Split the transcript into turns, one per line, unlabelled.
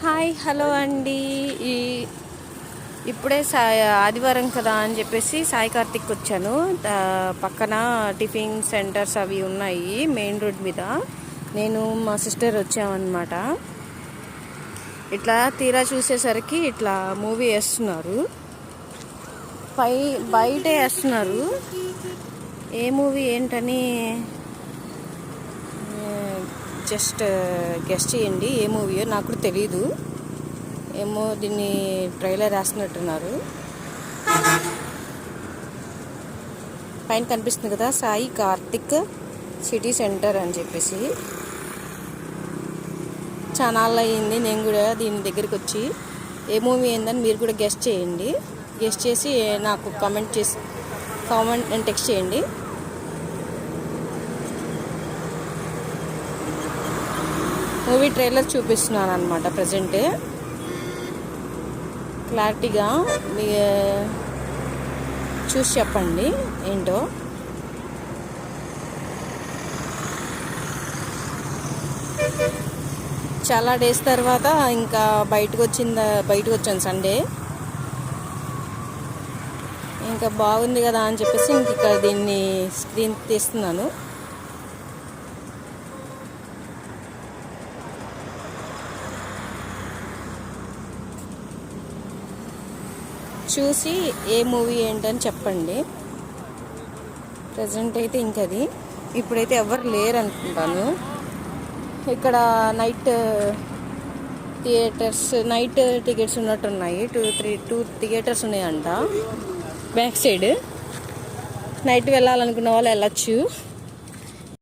Hi hello అండి. ఈ ఇప్పుడే ఆదివారం కదా అని చెప్పేసి సాయి కార్తిక్ వచ్చాను. పక్కన టిఫిన్ సెంటర్స్ అవి ఉన్నాయి మెయిన్ రోడ్ మీద. నేను మా సిస్టర్ వచ్చామన్నమాట. ఇట్లా తీరా చూసేసరికి ఇట్లా మూవీ వేస్తున్నారు, బయటే వేస్తున్నారు. ఏ మూవీ ఏంటని జస్ట్ గెస్ట్ చేయండి. ఏ మూవీయో నాకు కూడా తెలీదు. ఏమో దీన్ని ట్రైలర్ వేస్తున్నట్టున్నారు. పైన కనిపిస్తుంది కదా సాయి కార్తిక్ సిటీ సెంటర్ అని చెప్పేసి. చాలా అయింది నేను కూడా దీని దగ్గరికి వచ్చి. ఏ మూవీ ఏందని మీరు కూడా గెస్ట్ చేయండి. గెస్ట్ చేసి నాకు కామెంట్ అండ్ టెక్స్ట్ చేయండి. మూవీ ట్రైలర్ చూపిస్తున్నాను అనమాట ప్రజెంట్. క్లారిటీగా మీ చూసి చెప్పండి ఏంటో. చాలా డేస్ తర్వాత ఇంకా బయటకు వచ్చాను సండే. ఇంకా బాగుంది కదా అని చెప్పేసి ఇంక ఇక్కడ దీన్ని స్క్రీన్ తీస్తున్నాను. చూసి ఏ మూవీ ఏంటని చెప్పండి. ప్రజెంట్ అయితే ఇంకది ఇప్పుడైతే ఎవరు లేరు అనుకుంటాను. ఇక్కడ నైట్ టికెట్స్ ఉన్నట్టున్నాయి. 2 థియేటర్స్ ఉన్నాయంట బ్యాక్ సైడ్. నైట్ వెళ్ళాలనుకున్న వాళ్ళు వెళ్ళచ్చు.